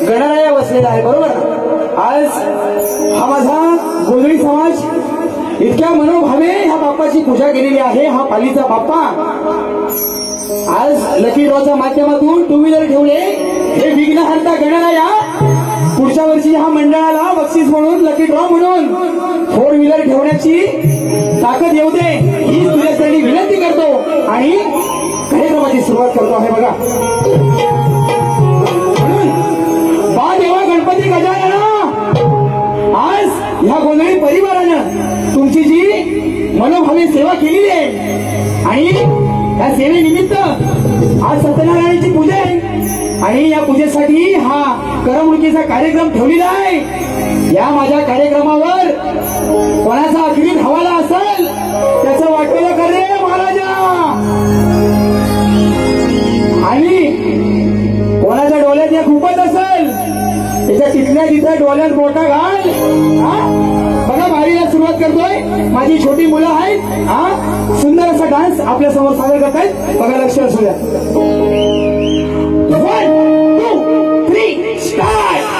गणराया बसलेला आहे, बरोबर. आज हा माझा गोंधळी समाज इतक्या मनोभावे ह्या बाप्पाची पूजा केलेली आहे. हा पालीचा बाप्पा आज लकी ड्रॉच्या माध्यमातून 2 व्हीलर ठेवले. हे विघ्नहर्ता गणराया पुढच्या वर्षी ह्या मंडळाला बक्षीस म्हणून लकी ड्रॉ म्हणून 4 व्हीलर ठेवण्याची ताकद येऊ दे ही तुझ्यासाठी विनंती करतो आणि कार्यक्रमाची सुरुवात करतो आहे. बघा, बा देवा गणपती गजानना, आज ह्या गोंधळी परिवारानं तुमची जी मनोभावी सेवा केलेली आहे आणि या सेवेनिमित्त आज सत्यनारायणाची पूजा आहे आणि या पूजेसाठी हा करमणुकीचा कार्यक्रम ठेवलेला आहे. या माझ्या कार्यक्रमावर कोणाचा अखरी हवाला असेल त्याचं वाटलेलं कर रे महाराजा, आणि कोणाच्या डोळ्यात या खूपच असेल त्याच्या तिथल्या तिथं डोळ्यात मोठा घाल. बघा, बारीला सुरुवात करतोय. माझी छोटी मुलं आहेत, सुंदर असा डान्स आपल्या समोर सादर करत आहेत. बघा, लक्ष असू द्या. 1 2 3 स्टार्ट.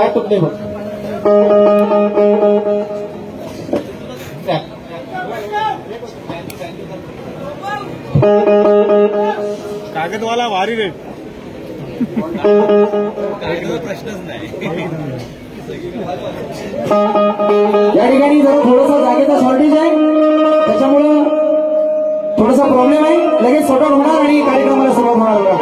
काय तुटले बघ. कागदवाला भारी रे. प्रश्नच नाही. या ठिकाणी जरा थोडासा जागेचा शॉर्टेज आहे, त्याच्यामुळं थोडासा प्रॉब्लेम आहे. लगेच सॉर्ट आउट होणार आणि कार्यक्रमाला सुरुवात होणार बघा.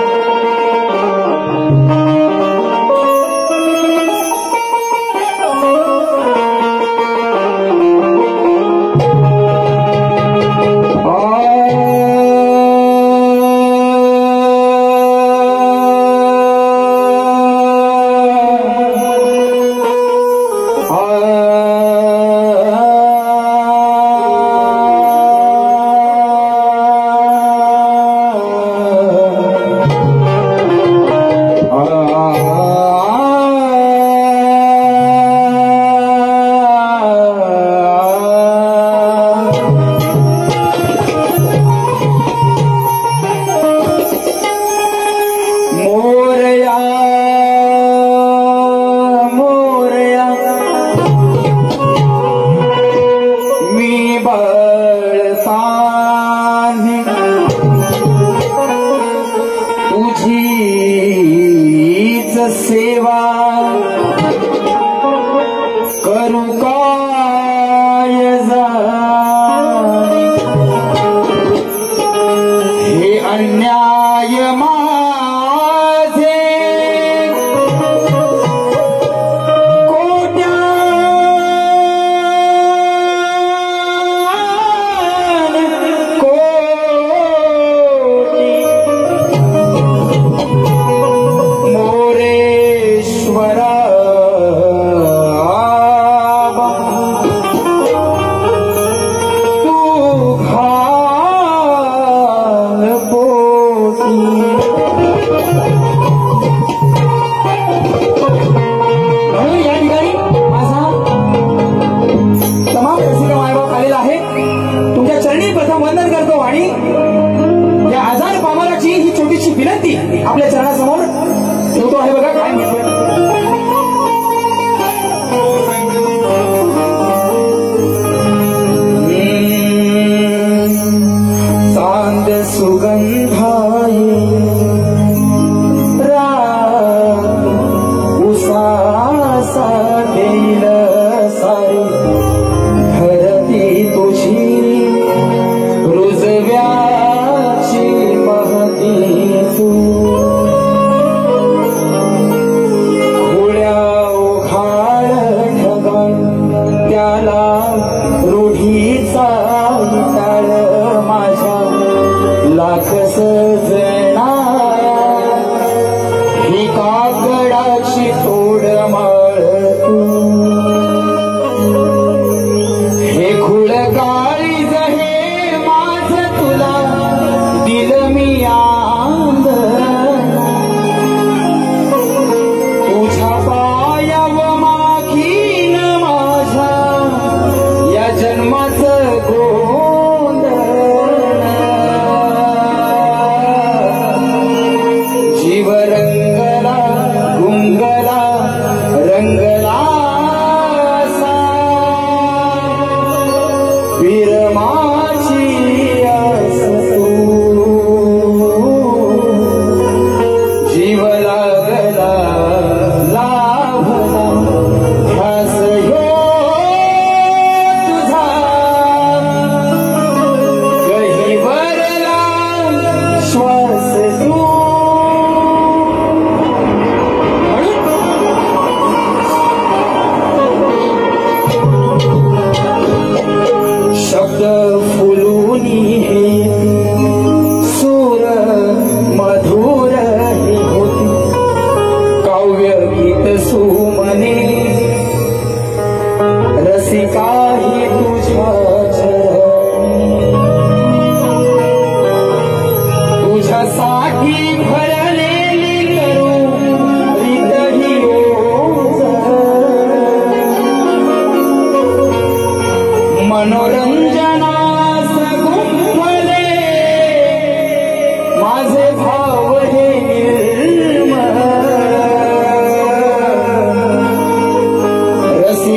सेवा करू काय जाणे, हे अन्याय माझे कोट्यान कोटी मोरेश्वरा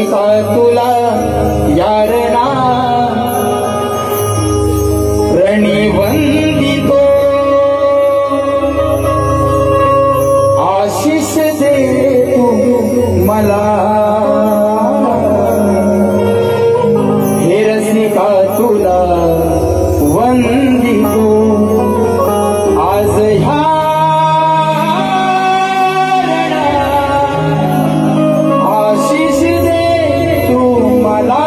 रसिका तुला यारणा रणिवंदितो आशीष दे तू मला हे रसिका तुला वंदितो आज ह्या आशीष दे तू मला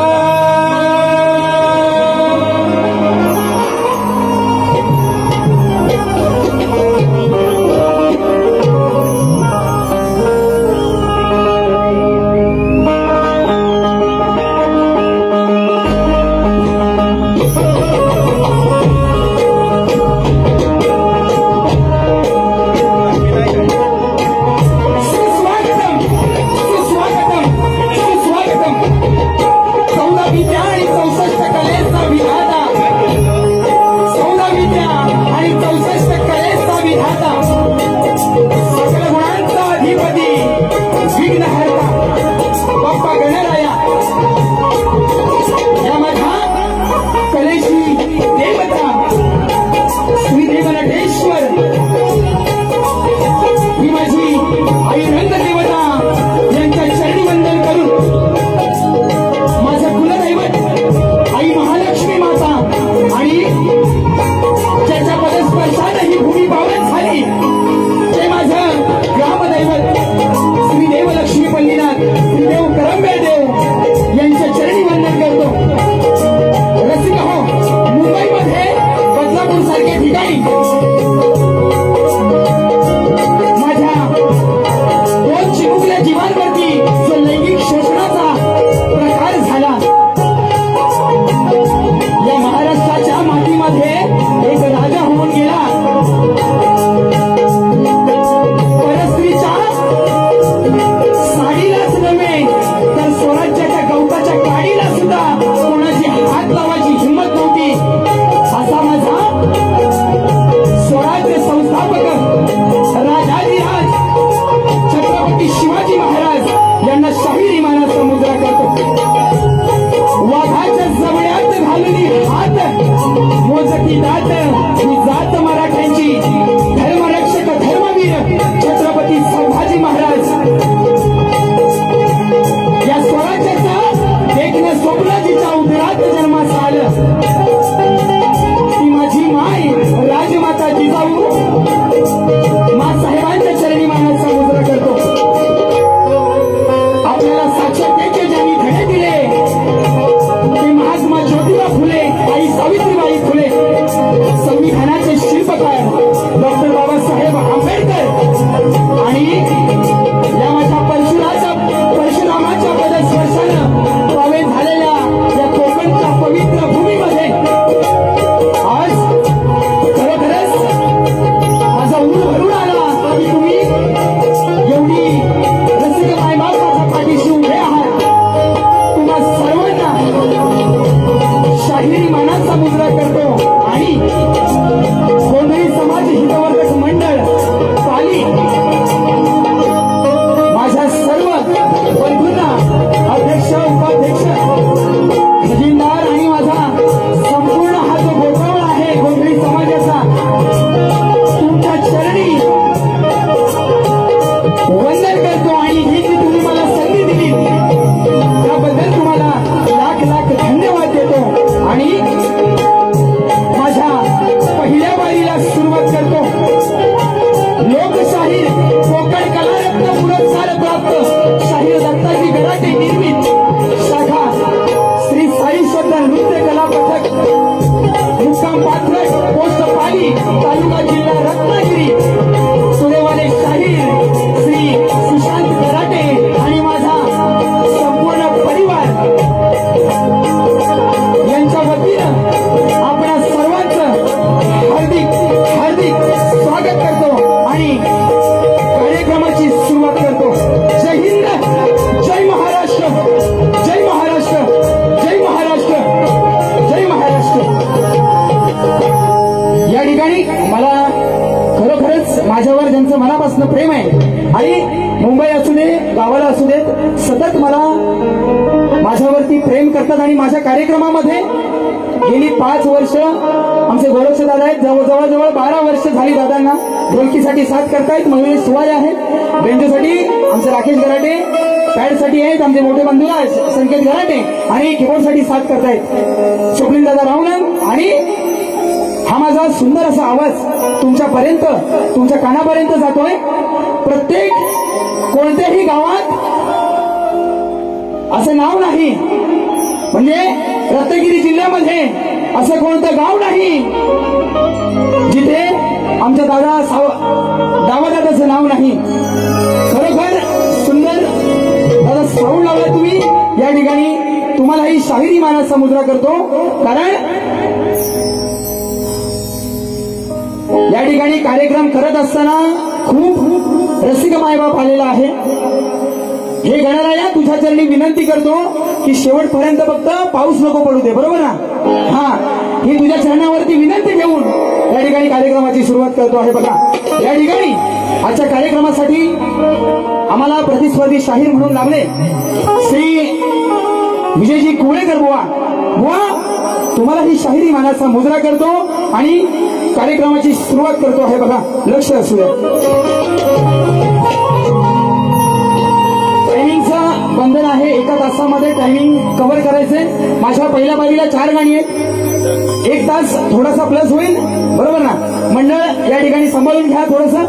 मनापासून प्रेम आहे आणि मुंबई असू दे गावाला असू देत सतत मला माझ्यावरती प्रेम करतात आणि माझ्या कार्यक्रमामध्ये गेली 5 वर्ष आमचे गोरक्ष दादा आहेत. जवळजवळ 12 वर्ष झाली दादांना. ढोलकीसाठी साथ करतायत. मयुरेश सुवारे आहेत. बेंजोसाठी आमचे राकेश गराटे. पॅडसाठी आहेत आमचे मोठे बंधू संकेत गराटे. आणि कीबोर्डसाठी साथ करतायत स्वप्नील दादा रावणन. आणि हा माझा सुंदर असा आवाज तुमच्यापर्यंत, तुमच्या कानापर्यंत जातोय. प्रत्येक कोणत्याही गावात असं नाव नाही, म्हणजे रत्नागिरी जिल्ह्यामध्ये असं कोणतं गाव नाही जिथे आमच्या दादाचं नाव नाही. खरोखर सुंदर दादा साऊंड लावला तुम्ही या ठिकाणी. तुम्हाला ही शाहिरी मानाचा मुद्रा करतो, कारण या ठिकाणी कार्यक्रम करत असताना खूप रसिक मायबाप आलेला आहे. हे गणराया तुझ्या चरणी विनंती करतो की शेवटपर्यंत फक्त पाऊस नको पडू दे, बरोबर ना? हा, ही तुझ्या चरणावरती विनंती घेऊन या ठिकाणी कार्यक्रमाची सुरुवात करतो आहे. बघा, या ठिकाणी आजच्या कार्यक्रमासाठी आम्हाला प्रतिस्पर्धी शाहीर म्हणून लागले श्री विजयजी कुवळेकर बुवा. तुम्हाला ही शाहिरी मानाचा मुजरा करतो आणि कार्यक्रमाची सुरुवात करतो आहे. बघा, लक्ष असू द्या. टायमिंगचं बंधन आहे. 1 तासामध्ये टायमिंग कव्हर करायचंय. माझ्या पहिल्या बाजूला 4 गाणी आहेत. 1 तास थोडासा प्लस होईल, बरोबर ना? मंडळ या ठिकाणी सांभाळून घ्या थोडंसं.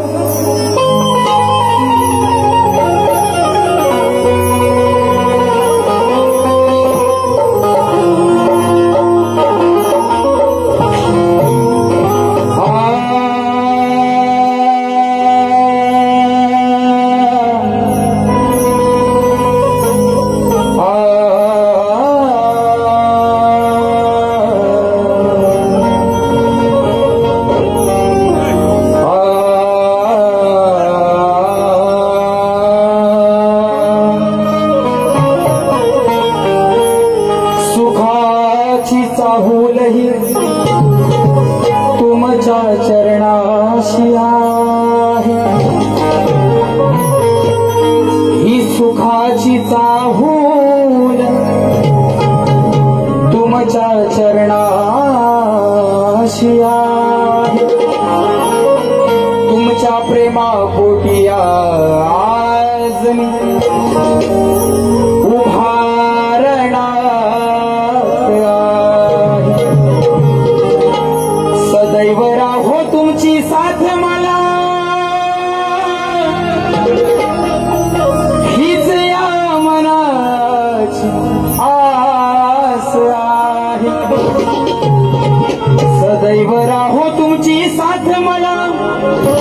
तुमच्या प्रेमा पोटी आज मी सदैव राहो तुमची साथ मला, हीच या मनाची आस आहे. सदैव राहो तुमची साथ मला,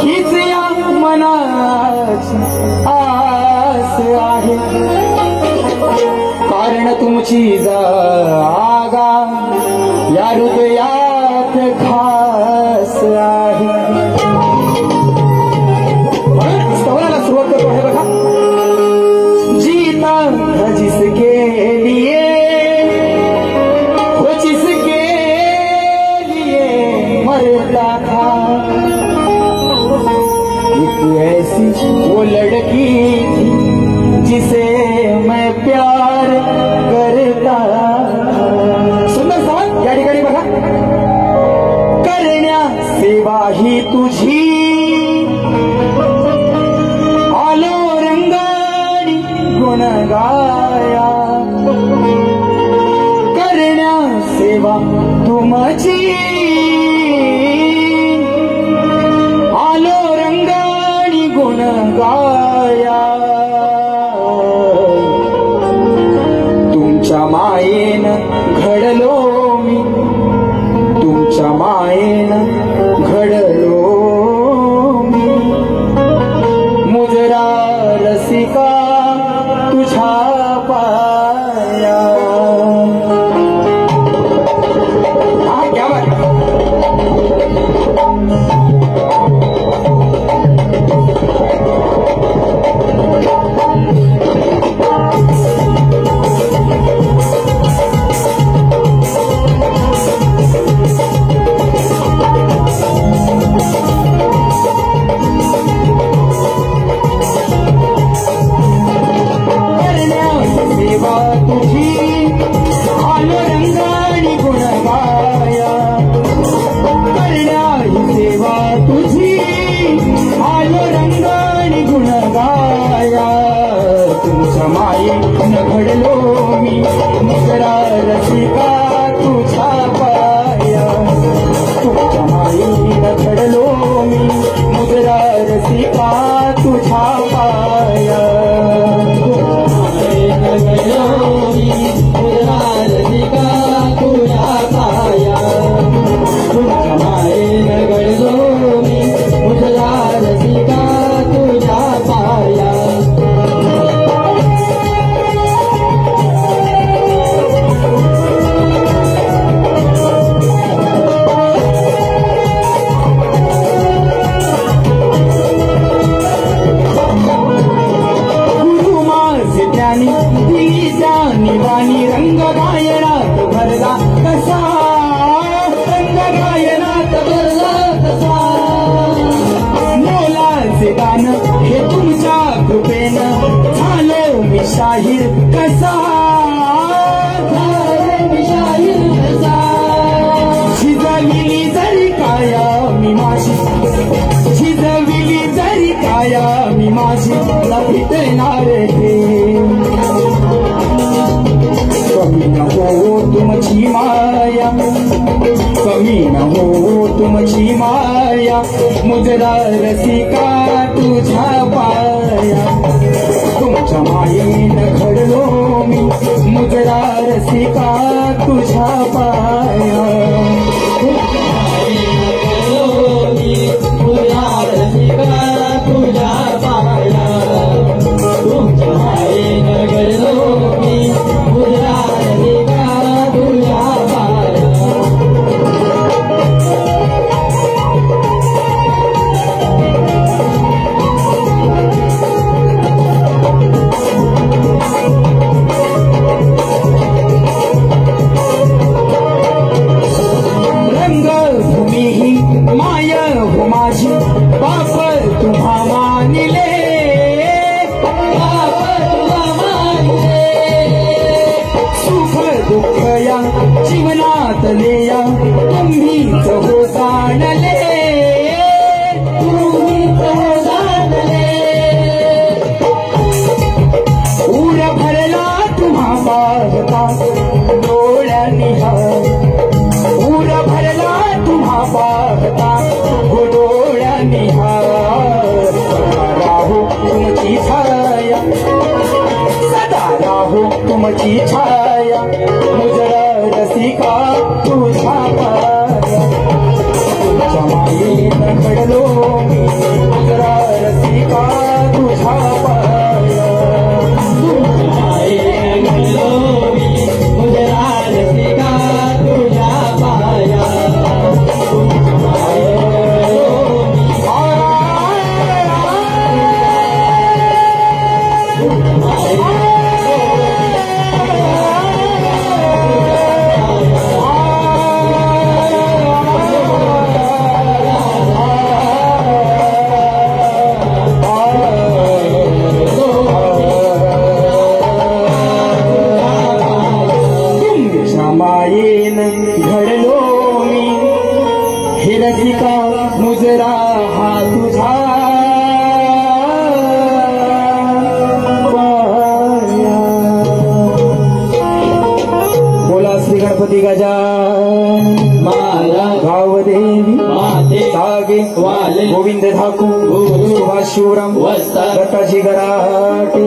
हीच या मनाची आस आहे. कारण तुमची जागा या हृदयात खास आहे. स्तवनाला सुरुवात करतो आहे. बघा, जीता जिसके लिए वो जिसके लिए मरता था, एक ऐसी वो लड़की थी जिसे मैं प्यार करता. सुंदर सवाल या ठिकाणी बघा. करण्या सेवा ही तुझी आलो रंगानी गुण गाया. करण्या सेवा तुमची आलो रंगानी गुण गाया. तुमच्या मायेन घडलो मी, तुमच्या मायेन घडलो मी. मुजरा रसिका तुझ्या पाया. हा, क्या बात. घडलो मी मुजरा रसिका तुझ्या पाया तुझ्या मायेनं घडलो मी मुजरा रसिका तुझ्या पाया निवाणी रंग गायनात भरला कसा रंग गायनात भरला कसा मोलाचे दान हे तुमच्या कृपेनं झालो मी शाहीर कसा झिजविली जरी काया मी माझी झिजविली जरी काया मी माझी लपिटणार कमी न हो तुमची माया कमी न हो तुमची माया मुजरा रसिका तुझ्या पाया तुमच्या मायेनं घडलो मी मुजरा रसिका तुझ्या पाया जीवनात लेया तुम्हीच हो जाणले ऊर भरला तुम्हा पाहता डोळ्या निहार ऊर भरला तुम्हा पाहता डोळ्या निहार सदा राहो तुमची छाया सदा राहो तुमची छाया मुजरा रसिका तुझ्या पाया तुझ्या मायेनं घडलो मी मुजरा रसिका तुझ्या पाया तुझ्या मायेनं घडलो मी मुजरा रसिका तुझ्या पाया तुझ्या मायेनं घडलो मी हे रसिका मुजरा हा तुझा पाया बोला श्री गणपती गजानन गावदेवी सागे गोविंद ठाकूर सुभाष शिवराम दत्ताजी गराटे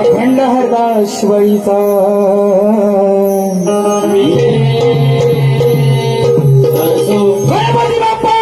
अखंड हरदास वैचा गणपती बाप्पा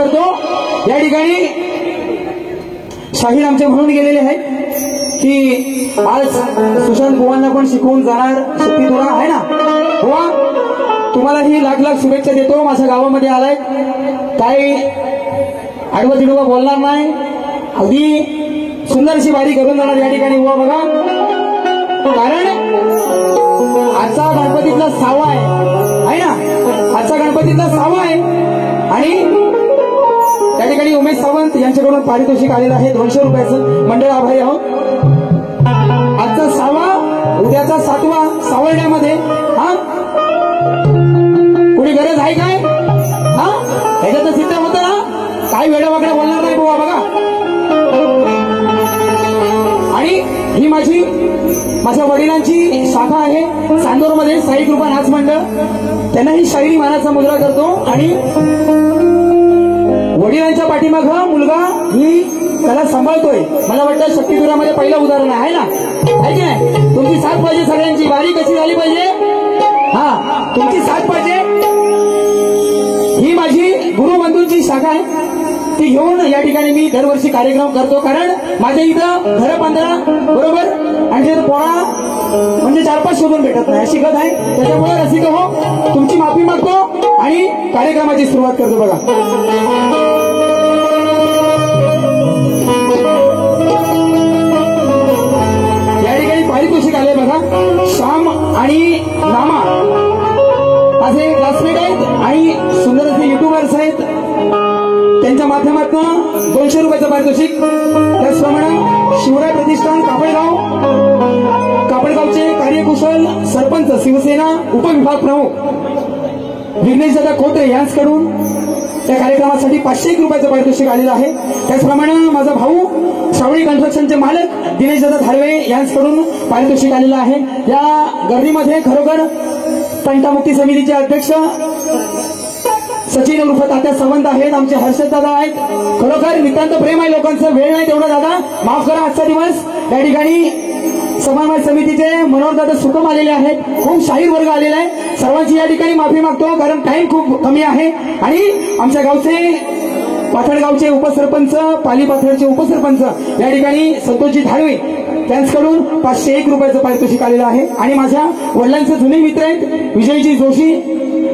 करतो. या ठिकाणी शाहीर आमचे म्हणून गेलेले आहेत की आज सुशांत बुवांना पण शिकवून जाणार शक्ती तुरा आहे ना बुवा. तुम्हाला ही लाख लाख शुभेच्छा देतो. माझ्या गावामध्ये आलाय, काही आडवं तिडवं बोलणार नाही, अगदी सुंदर अशी वारी करून जाणार या ठिकाणी बुवा बघा. कारण आजचा गणपतीतला सावा आहे ना, आजचा गणपतीतला सावा आहे. आणि त्या ठिकाणी उमेश सावंत यांच्याकडून पारितोषिक आलेलं आहे 200 रुपयाचं. मंडळ आभारी आहोत. आजचा सावा, उद्याचा 7वा सावर्ड्यामध्ये. हा कुणी गरज आहे काय? हा ह्याच्यात सिद्ध होतं ना, काही वेळावाकडे बोलणार नाही बुवा बघा. आणि ही माझ्या वडिलांची शाखा आहे चांदोरमध्ये, साई कृपा नाच मंडळ. त्यांना ही शाहिरी मानाचा मुजरा करतो. आणि वडिलांच्या पाठीमाग मुलगा ही त्याला सांभाळतोय. मला वाटतं शक्तीपुरामध्ये पहिलं उदाहरण आहे ना, आहे की नाही? तुमची साथ पाहिजे सगळ्यांची. वारी कशी झाली पाहिजे? हा, तुमची साथ पाहिजे. ही माझी गुरुबंधूंची शाखा आहे, ती घेऊन या ठिकाणी मी दरवर्षी कार्यक्रम करतो. कारण माझ्या इथं घर 15 बरोबर, आणि पोळा म्हणजे 4-5 शोधून भेटत नाही अशी गत आहे. त्याच्यामुळे रसिक हो, तुमची माफी मागतो आणि कार्यक्रमाची सुरुवात करतो बघा. या ठिकाणी पारितोषिक आले बघा. श्याम आणि नामा माझे क्लासमेट आहेत आणि सुंदर असे युट्यूबर्स आहेत. त्यांच्या माध्यमातून 200 रुपयाचं पारितोषिक. त्याचप्रमाणे शिवराय प्रतिष्ठान कापडगावचे कार्यकुशल सरपंच शिवसेना उपविभाग प्रमुख विघ्नेश दादा खोटे यांच्याकडून त्या कार्यक्रमासाठी 501 रुपयाचं पारितोषिक आलेलं आहे. त्याचप्रमाणे माझा भाऊ श्रावणी कन्स्ट्रक्शनचे मालक दिनेश दादा धारवे यांच्याकडून पारितोषिक आलेलं आहे. या गर्दीमध्ये खरोखर तंटामुक्ती समितीचे अध्यक्ष सचिन उर्फ तात्या सावंत आहेत, आमचे हर्षद दादा आहेत. खरोखर नितांत प्रेम आहे लोकांचं. वेळ नाही तेवढा दादा, माफ करा आजचा दिवस. या ठिकाणी समन्वय समितीचे मनोहर दादा सुकम आलेले आहेत. खूप शाहीर वर्ग आलेला आहे. सर्वांची या ठिकाणी माफी मागतो कारण टाइम खूप कमी आहे. आणि आमच्या गावचे पाथडगावचे उपसरपंच, पाली पाथडचे उपसरपंच या ठिकाणी संतोषजी धारवे त्यांच्याकडून 501 रुपयाचं पारितोषिक आलेलं आहे. आणि माझ्या वडिलांचे जुने मित्र आहेत विजयजी जोशी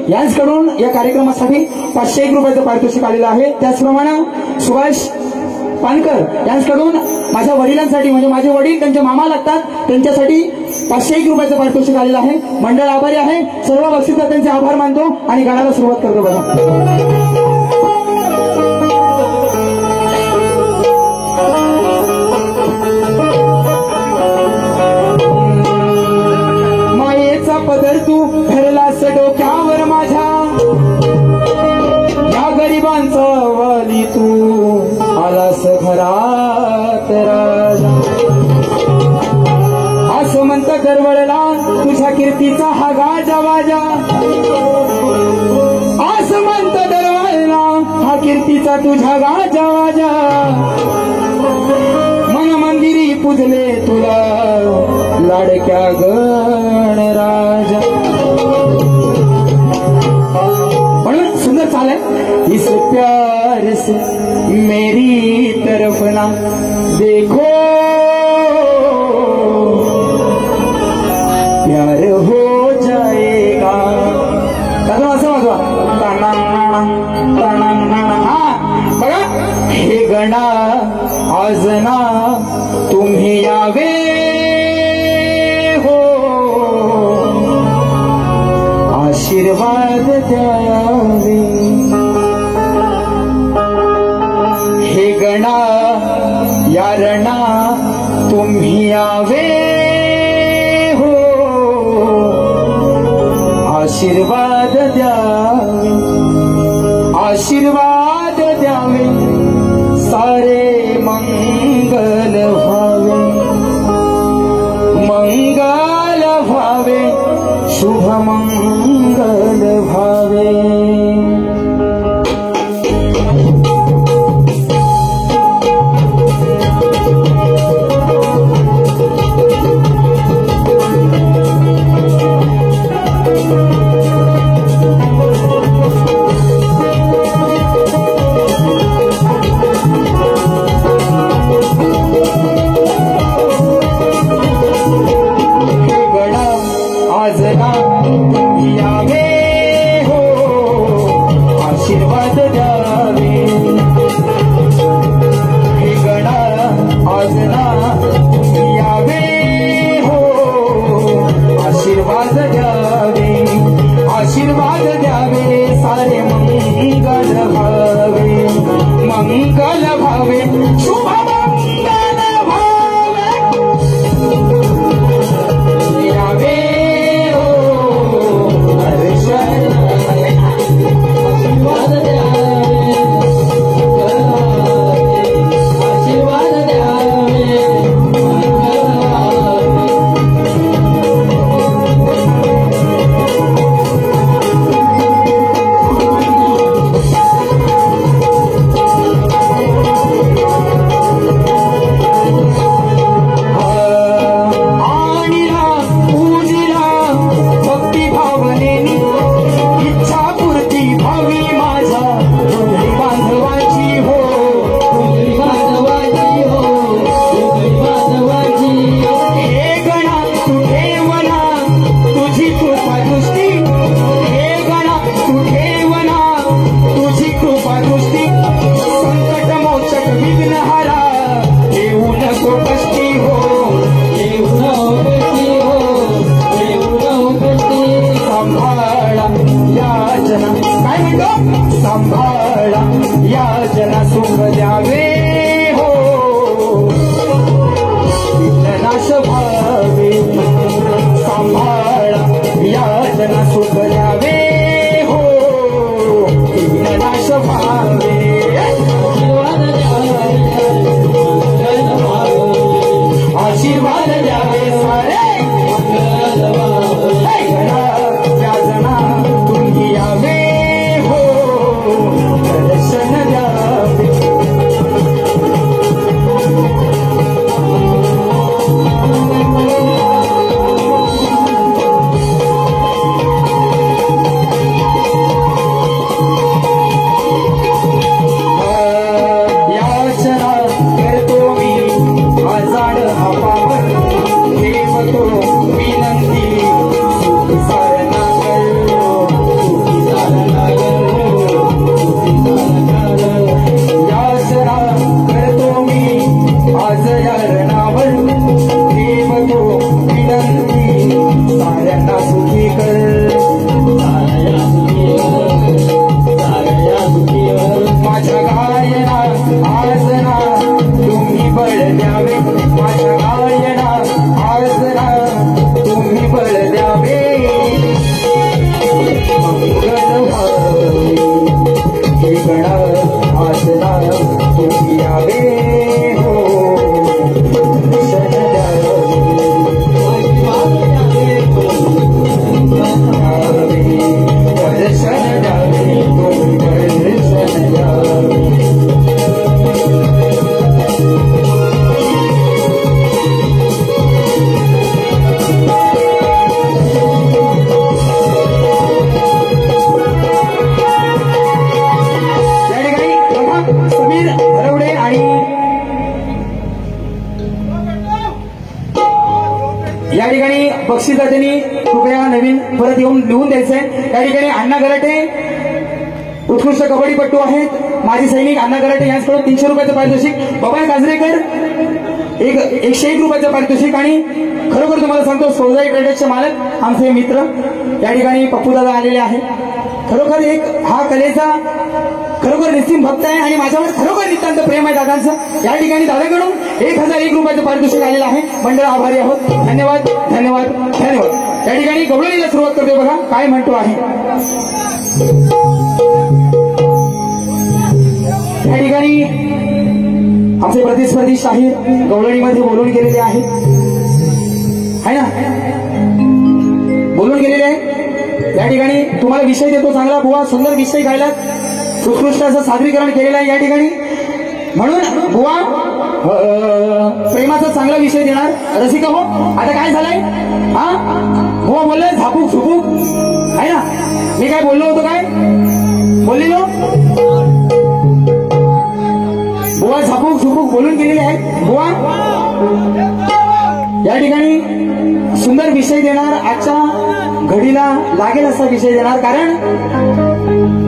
यांच्याकडून या कार्यक्रमासाठी 501 रुपयाचं पारितोषिक आलेलं आहे. त्याचप्रमाणे सुभाष पानकर यांच्याकडून माझ्या वडिलांसाठी, म्हणजे माझे वडील त्यांचे मामा लागतात, त्यांच्यासाठी 501 रुपयाचं पारितोषिक आलेलं आहे. मंडळ आभारी आहे. सर्व बक्षिसांचे त्यांचे आभार मानतो आणि गाण्याला सुरुवात करतो बघा. मायेचा पदर तू धरलास डोक्यावर माझ्या, या गरिबांचा वाली तू आलास घरात राजा. असं म्हणत दरवळला तुझ्या कीर्तीचा हा गाजा वाजा. असं म्हणत दरवळला हा कीर्तीचा तुझ्या गाजा वाजा. मन मंदिरी पूजले तुला लाडक्या गणराजा. म्हणून सुंदर चाल है. इस प्यार से मेरी तरफ ना देखो, प्यार हो जाएगा. असं वाजवा. हा बघा. हे गणा आज ना तुम्ही यावे हो, आशीर्वाद द्यावे. हे गणा या रणा तुम्ही यावे हो, आशीर्वाद द्यावे. आशीर्वाद द्यावे. सारे मंगल व्हावे, मंगल व्हावे, शुभ मंगल व्हावे. याचना काय म्हणतो सांभाळा याचना सुख द्यावे हो नाश भावे सांभाळा याचना सुख द्यावे हो नाश भावे आशीर्वाद द्यावे सारे याचना तुम्ही यावे हो दर्शन द्यावे याचना करतो मी आजाड हवावर ठेवतो विनंती सुखी साधना याचना करतो मी आज या रणावर ठेवतो विनंती साऱ्यांना सुखी कर माझ्या गायना आजना तुम्ही बळ द्यावे माझ्या गायना आजना तुम्ही बळ द्यावे मंगल व्हावे हे गणा आजना तुम्ही यावे हो दर्शन द्यावे दर्शन द्यावे तुम्ही दर्शन द्यावे समीर हरवडे आणि या ठिकाणी बक्षीस त्यांनी कृपया नवीन परत येऊन लिहून द्यायचंय. या ठिकाणी अण्णा गराटे उत्कृष्ट कबड्डीपट्टू आहेत माजी सैनिक अण्णा गराटे यांच्याकडून 300 रुपयाचं पारितोषिक. बाबा काजरेकर 101 रुपयाचं पारितोषिक. आणि खरोखर तुम्हाला सांगतो सोजाई ट्रेडर्सचे मालक आमचे मित्र या ठिकाणी पप्पू दादा आलेले आहेत. खरोखर एक हा कलेचा खरोखर निस्सीम भक्त आहे आणि माझ्यावर खरोखर नितांत प्रेम आहे दादांचं. या ठिकाणी दादाकडून 1001 रुपयाचं पारितोषिक आलेलं आहे. मंडळ आभारी आहोत. धन्यवाद धन्यवाद धन्यवाद. या ठिकाणी गवळणीला सुरुवात करतोय बघा काय म्हणतो आहे. या ठिकाणी आमचे प्रतिस्पर्धी शाहीर गवळणीमध्ये बोलून गेलेले आहे ना बोलून गेलेले आहे. या ठिकाणी तुम्हाला विषय देतो चांगला बुवा सुंदर विषय घ्यायला उत्कृष्ट असं सादरीकरण केलेलं आहे या ठिकाणी. म्हणून बुवा प्रेमाचा चांगला विषय देणार. रसिका हो आता काय झालंय हा बुवा बोलले झापूक झुपूक आहे ना. मी काय बोललो होतो काय बोललेलो बुवा झापूक झुपूक बोलून गेलेले आहेत. बुवा या ठिकाणी सुंदर विषय देणार आजच्या घडीला लागेल असा विषय देणार. कारण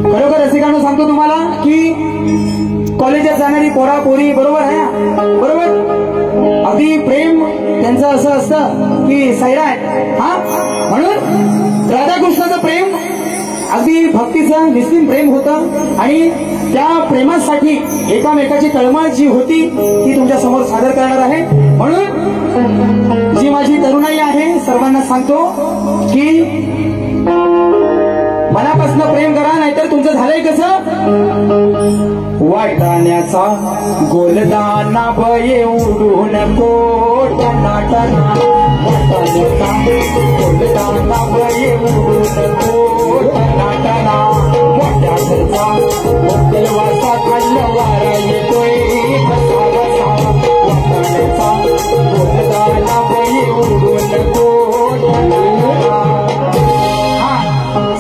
खरोखर रसिकांनो सांगतो तुम्हाला की कॉलेजात जाणारी पोरा पोरी बरोबर आहे बरोबर अगदी प्रेम त्यांचं असं असतं की सैराट हा. म्हणून राधाकृष्णाचं प्रेम अगदी भक्तीचं निस्सीम प्रेम होतं आणि त्या प्रेमासाठी एकामेकाची तळमळ जी होती ती तुमच्या समोर सादर करणार आहे. म्हणून जी माझी तरुणाई आहे सर्वांना सांगतो की मनापासून प्रेम करा नाहीतर तुमचं झालंय कसं. वाटाण्याचा गोलदाना बये उडून कोट नाटना वाटाण्याचा गोलदाना बये उडून कोट नाटना मोठ्या घरचा मोठलवाचा खाल्लं वारा येतोय बसा बसा वाटाण्याचा गोलदाना बये उडून कोट नाटना.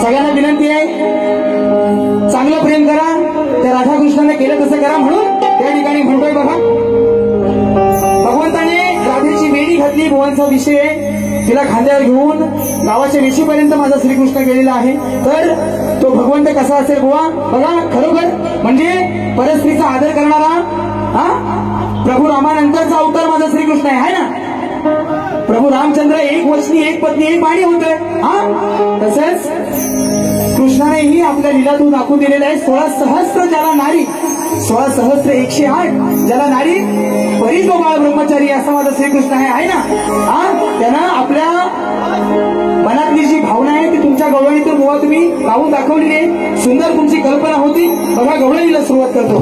सगळ्यांना विनंती आहे चांगलं प्रेम करा त्या राधाकृष्णाने केलं तसं करा. म्हणून त्या ठिकाणी म्हणतोय बघा भगवंताने राधेची वेणी घातली भुवनचा विषय तिला खांद्यावर घेऊन गावाच्या वेशीपर्यंत माझा श्रीकृष्ण गेलेला आहे. तर तो भगवंत कसा असेल बुवा बघा खरोखर म्हणजे परस्त्रीचा आदर करणारा प्रभू रामानंतरचा अवतार माझा श्रीकृष्ण आहे ना. प्रभू रामचंद्र एक वचनी एक पत्नी एक बाणी होतोय हा. तसंच कृष्णानेही आपल्या लीलातून दाखवून दिलेलं आहे. 16 सहस्त्र ज्याला नारी, 16 सहस्त्र 108 ज्याला नारी परी जो बाळ ब्रह्मचारी असा माझा श्रीकृष्ण आहे ना. त्यांना आपल्या मनातली जी भावना आहे ती तुमच्या गवळणीतून बुवा तुम्ही गाऊन दाखवलेली आहे. सुंदर तुमची कल्पना होती. बघा गवळणीला सुरुवात करतो.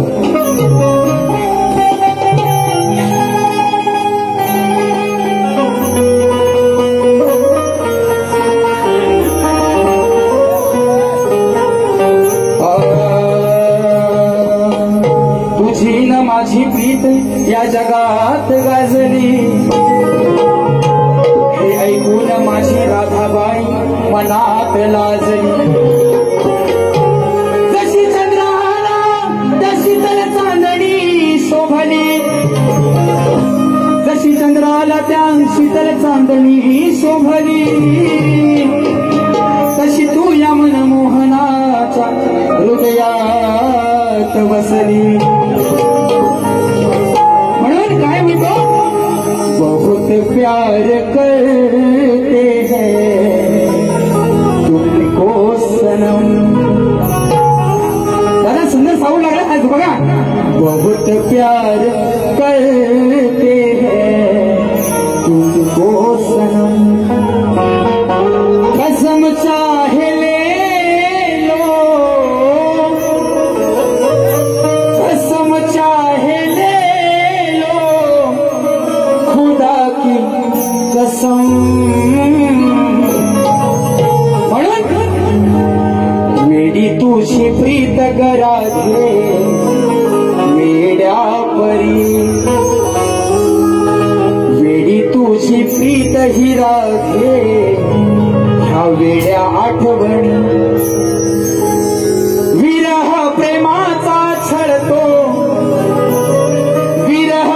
माझी प्रीत या जगात गाजली, हे ऐकून माझी राधाबाई मनात लाजली. जशी चंद्राला तशी तल चांदणी शोभली, जशी चंद्राला त्या शीतल चांदणी शोभली, तशी तू या मनमोहनाच्या हृदयात बसली. काय म्हणतो, बहुत प्यार करते हैं तुमको सनम. दादा सुंदर साऊंड लागला आज बघा. बहुत प्यार करते हैं तुमको सनम, कसम चाहे ले लो, कसम चाहे कसम. म्हणून वेडी तुझी प्रीत गराधे वेड्या परी, वेडी तुझी प्रीत ही राधे ह्या वेड्या आठवणी. विरह प्रेमाचा छळतो, विरह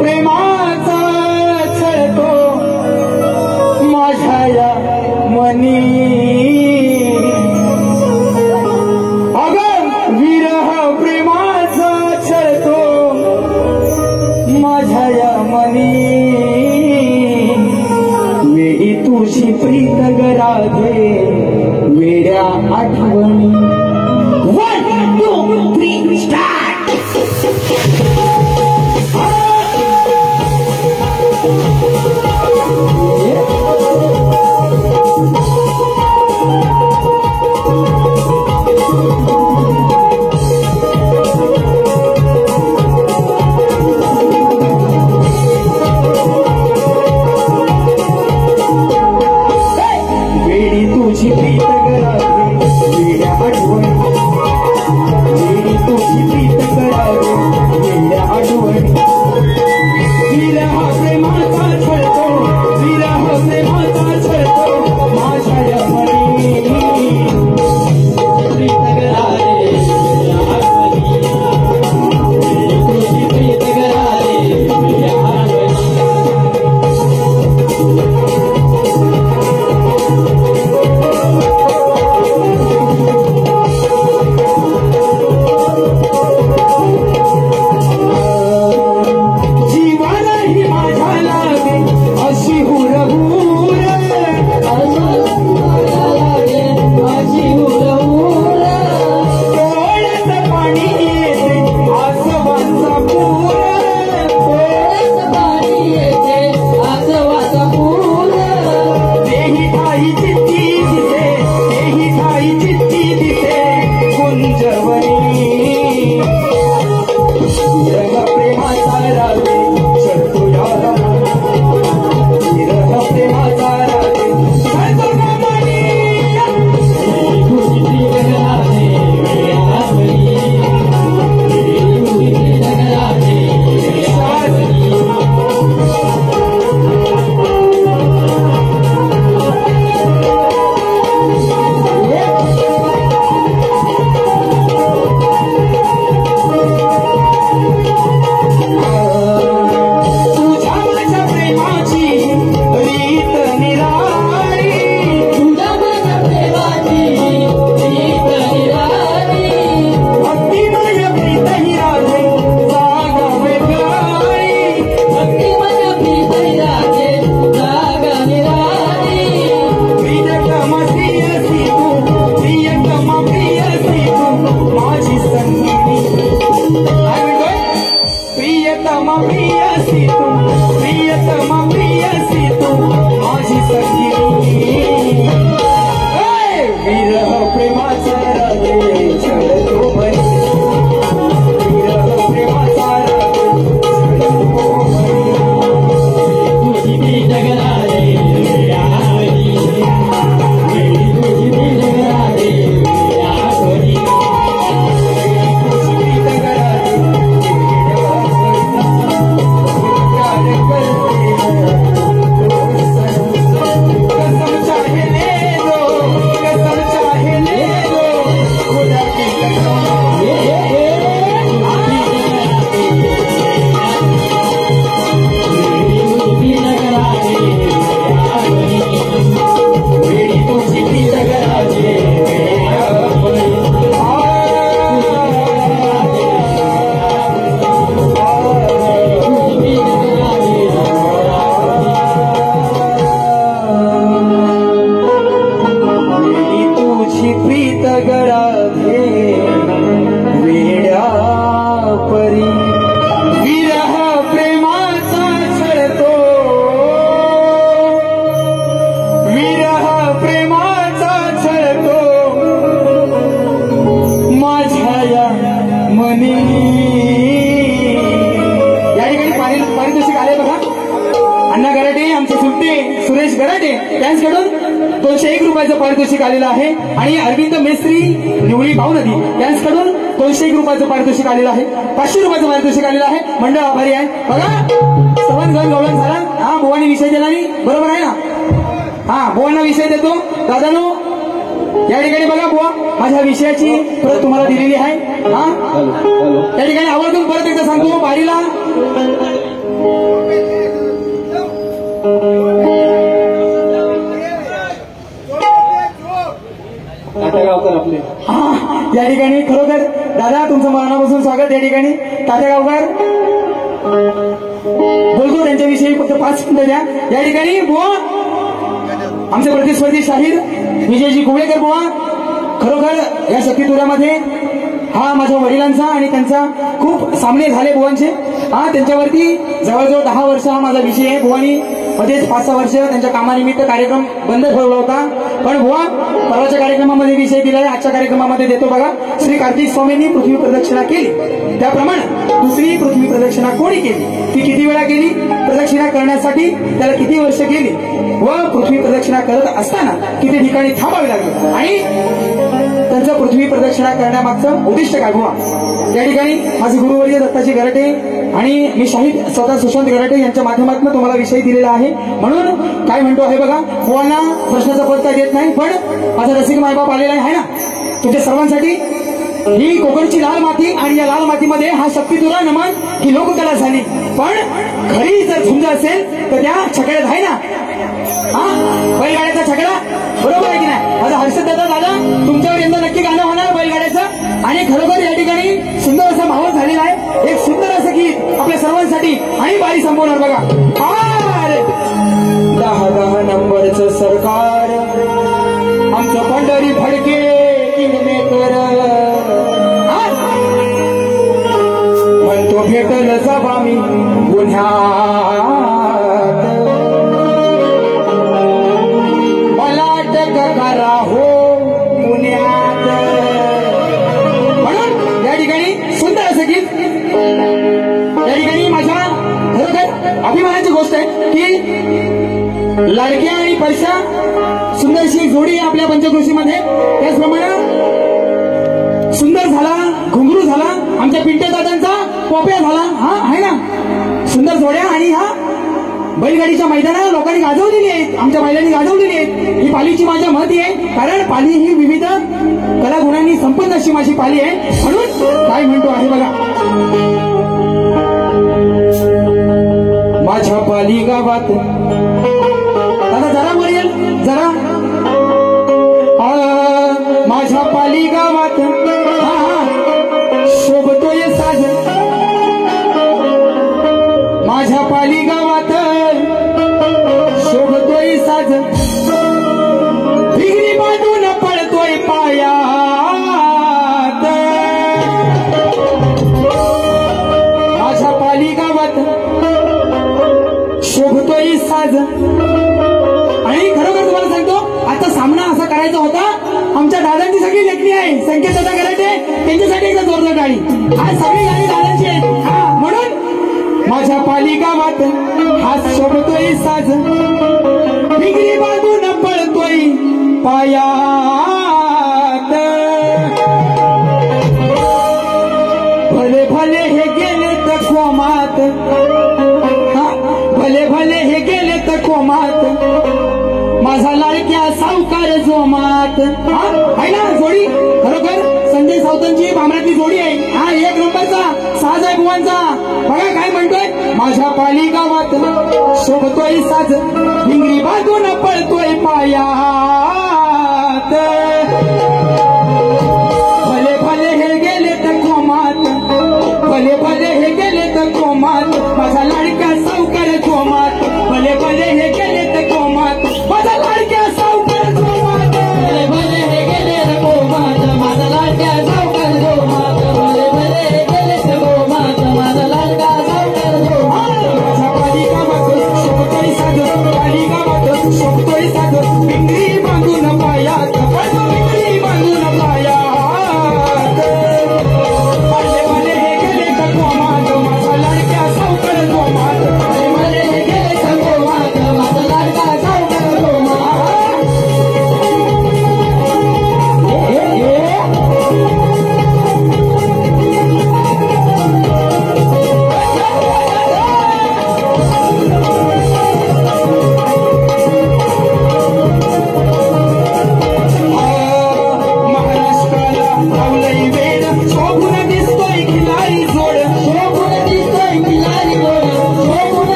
प्रेमाचा छळतो माझ्या मनी. अगं विरह प्रेमाचा छळतो माझ्या मनी, वेडी तुझी प्रीत गराधे वेड्या आठवणी. 1 2 3 स्टार्ट. वेडी तुझी प्रीत गराधे वेड्या आठवणी, वेडी तुझी प्रीत गराधे वेड्या गळा घे वेड्या परी विरह प्रेमाचा छळतो विरह प्रेमाचा छळतो माझ्या या मनी. या ठिकाणी पारितोषिक आले बघा. अण्णा गराटे आमचे सुट्टे सुरेश गराटे यांच्याकडून 201 रुपयाचं पारितोषिक आलेलं आहे आणि अरविंद मेस्त्री निवळी भावनदी यांच्याकडून 201 रुपयाचं पारितोषिक आलेलं आहे. 500 रुपयाचं पारितोषिक आलेलं आहे. मंडळ आभारी आहे. बघा सवन गण गवळण झाला. हा बुवानी विषय दिला नाही बरोबर आहे ना. हा बुवांना विषय देतो. दादानो या ठिकाणी बघा बुवा माझ्या विषयाची परत तुम्हाला दिलेली आहे. हा या ठिकाणी आवर्जून परत एकदा सांगतो बारीला आपले. या ठिकाणी खरोखर दादा तुमचं मनापासून स्वागत. या ठिकाणी तात्यागावकर बोलतो त्यांच्याविषयी फक्त 5 मिनिटं द्या. या ठिकाणी बुवा आमचे प्रतिस्पर्धी शाहीर विजयजी कुवळेकर बुवा खरोखर या शक्तीतुऱ्यामध्ये हा माझ्या वडिलांचा आणि त्यांचा खूप सामने झाले बुवांचे. हा त्यांच्यावरती जवळजवळ 10 वर्ष हा माझा विषय आहे. बुवानी मध्येच 5-6 वर्ष त्यांच्या कामानिमित्त कार्यक्रम बंद ठेवला होता. पण बुवा परवाच्या कार्यक्रमामध्ये विषय दिला आहे. आजच्या कार्यक्रमामध्ये देतो बघा. श्री कार्तिक स्वामींनी पृथ्वी प्रदक्षिणा केली त्याप्रमाणे दुसरी पृथ्वी प्रदक्षिणा कोणी केली ती किती वेळा केली प्रदक्षिणा करण्यासाठी त्याला किती वर्ष गेली व पृथ्वी प्रदक्षिणा करत असताना किती ठिकाणी थांबावे लागले आणि त्यांचं पृथ्वी प्रदक्षिणा करण्यामागचं उद्दिष्ट काय बुवा. या ठिकाणी माझे गुरुवर्य दत्ताजी गराटे आणि मी शाहीद स्वतः सुशांत गराटे यांच्या माध्यमातून तुम्हाला विषय दिलेला आहे. म्हणून काय म्हणतो आहे बघा बुवांना प्रश्नाचा पत्ता देत नाही पण माझा रसिक मायबाप आलेला आहे ना तुमच्या सर्वांसाठी. ही कोकणची लाल माती आणि या लाल मातीमध्ये हा शक्तीतुरा नमन ही लोककला झाली. पण खरी जर झुंज असेल तर त्या छकड्यात आहे ना. हा बैलगाड्याचा छकडा बरोबर आहे की नाही. माझा हर्षद दादा तुमच्यावर यंदा नक्की गाणं होणार बैलगाड्याचं. आणि खरोखर या ठिकाणी सुंदर असा माहोल झालेला आहे. एक सुंदर असं गीत आपल्या सर्वांसाठी आणि बारी संपवणार बघा. 10 नंबरचं सरकार आमचं पंढरी फडके किंगमेकर म्हणतो भेटल जबा मी गुन्ह्यात मला अटक करा हो पुण्यात. म्हणून या ठिकाणी सुंदर असं गीत या ठिकाणी माझ्या खरोखर अभिमानाची गोष्ट आहे की लाडक्या आणि पैसा सुंदरशी जोडी आपल्या पंचकृषीमध्ये. त्याचप्रमाणे सुंदर झाला घुंगरू झाला आमच्या पिंटे दादांचा पोप्या झाला. हा आहे ना सुंदर जोड्या आणि हा बैलगाडीच्या मैदानात लोकांनी गाजवलेली आहेत आमच्या महिलांनी गाजवलेली आहेत. ही पालीची माझ्या महती आहे कारण पाली ही विविध कलागुणांनी संपन्न अशी माझी पाली आहे. म्हणून काय म्हणतो आहे बघा माझ्या पाली गावात दादा जरा वर येईल जरा. माझ्या पाली गावात शोभतोय साज माझ्या पाली गावात शोभतोय साज भिगरी बांधून पडतोय पायात. माझ्या पाली गावात शोभतोय साज. आणि खरोखर तुम्हाला सांगतो आता सामना असा करायचा होता. आमच्या दादांची सगळी लेखणी आहे संकेत दादा गराटे त्यांच्यासाठी एकदा जोरदार गाडी. आज सगळी गाडी दादांची आहे. म्हणून माझ्या पाली गावात हा शोभतोय साज भिगरी बांधून पळतोय पायात. भले भले हे गेले तर कोमात भले भले हे गेले तर कोमात माझा लाडक्या सावकार जोमात. आहे ना जोडी खरोखर संजय सावतांची भामरातली जोडी आहे. हा 1 नंबरचा साज आहे बुवांचा. बघा काय म्हणतोय माझ्या पाली गावात शोभतोय साज भिंगरी बांधून पळतोय पायात. भले भले हे गेले तर कोमात भले भले हे गेले तर कोमात माझा लाडक्या सावकार जोमात. भले भले हे गेले तर कोमात माझा लाडक्या सावकार जोमात. भले भले हे गेले तर कोमात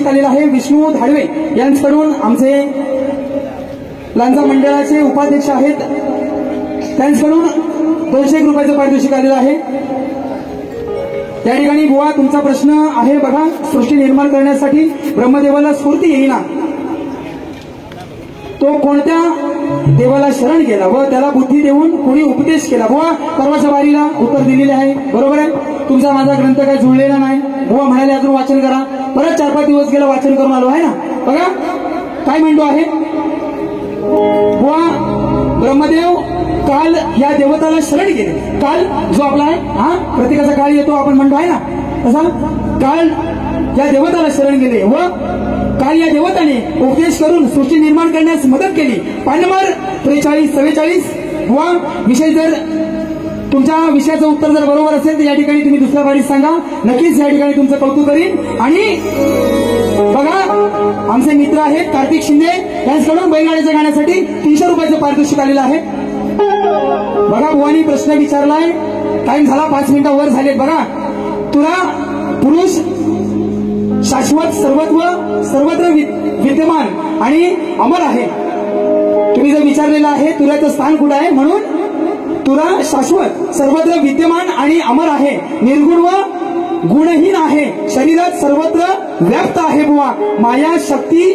पारितोषिक आलेलं आहे विष्णू धाडवे यांच्याकडून, आमचे लांजा मंडळाचे उपाध्यक्ष आहेत, त्यांच्याकडून 201 रुपयाचं पारितोषिक आलेलं आहे. या ठिकाणी बुवा तुमचा प्रश्न आहे बघा, सृष्टी निर्माण करण्यासाठी ब्रह्मदेवाला स्फूर्ती येईना, तो कोणत्या देवाला शरण गेला व त्याला बुद्धी देऊन कोणी उपदेश केला? बुवा परवाच्या वारीला उत्तर दिलेले आहे, बरोबर आहे. तुमचा माझा ग्रंथ काय जुळलेला नाही. बुवा म्हणाले अजून वाचन करा. परत 4-5 दिवस गेला वाचन करून आलो आहे ना. बघा काय म्हणतो आहे बुवा, ब्रह्मदेव काल या देवताला शरण गेले. काल जो आपला आहे, हा प्रत्येकाचा काळ येतो आपण म्हणतो आहे ना, तसा काल या देवताला शरण गेले व काल या देवताने उपदेश करून सृष्टी निर्माण करण्यास मदत केली. पान नंबर 43-44. बुवा विषय जर तुमच्या विषयाचं उत्तर जर बरोबर असेल तर या ठिकाणी तुम्ही दुसऱ्या बारीत सांगा, नक्कीच या ठिकाणी तुमचं कौतुक करीन. आणि बघा आमचे मित्र आहेत कार्तिक शिंदे, यांच्याकडून बैलगाड्याच्या गाण्यासाठी 300 रुपयाचं पारितोषिक आलेलं आहे. बघा बुवानी प्रश्न विचारलाय, टाइम झाला 5 मिनिटं वर झालेत. बघा तुला पुरुष शाश्वत सर्वत्र विद्यमान आणि अमर आहे. तुम्ही जर विचारलेलं आहे तुऱ्याचं स्थान कुठं आहे, म्हणून तुरा शाश्वत सर्वत्र विद्यमान आणि अमर आहे, निर्गुण व गुणहीन आहे, शरीरात सर्वत्र व्याप्त आहे. बुवा माया शक्ती,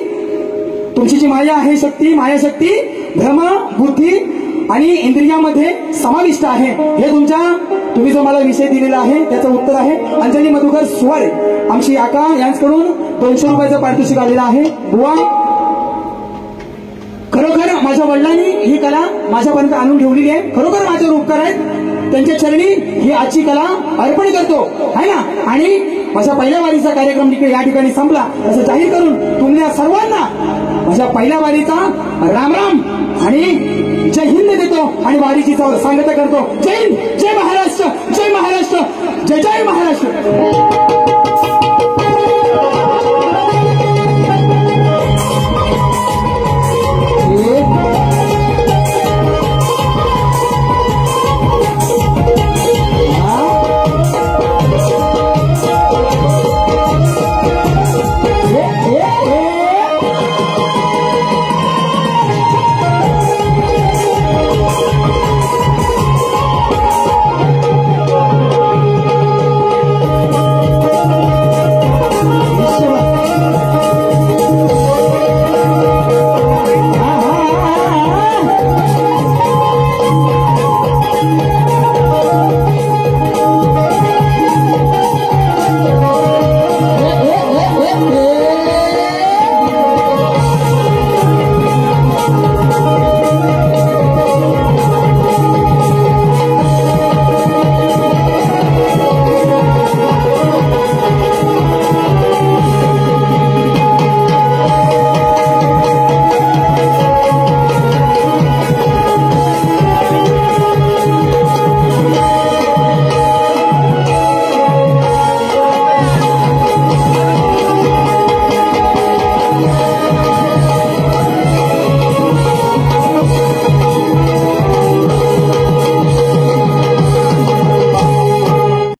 तुमची जी माया आहे शक्ती, माया शक्ती भ्रम बुद्धी आणि इंद्रियामध्ये समाविष्ट आहे. हे तुम्ही जो मला विषय दिलेला आहे त्याचं उत्तर आहे. अंजली मधुकर सुवारे आमची आका यांच्याकडून 200 रुपयाचं पारितोषिक आलेलं आहे. बुवा खरोखर माझ्या वडिलांनी ही कला माझ्यापर्यंत आणून ठेवलेली आहे, खरोखर माझ्यावर उपकार आहेत, त्यांच्या चरणी ही आजची कला अर्पण करतो आहे ना. आणि माझ्या पहिल्या वारीचा कार्यक्रम या ठिकाणी संपला असं जाहीर करून तुम्हाला सर्वांना माझ्या पहिल्या वारीचा राम राम आणि जय हिंद देतो आणि वारीची सांगता करतो. जय हिंद, जय महाराष्ट्र, जय महाराष्ट्र, जय जय महाराष्ट्र.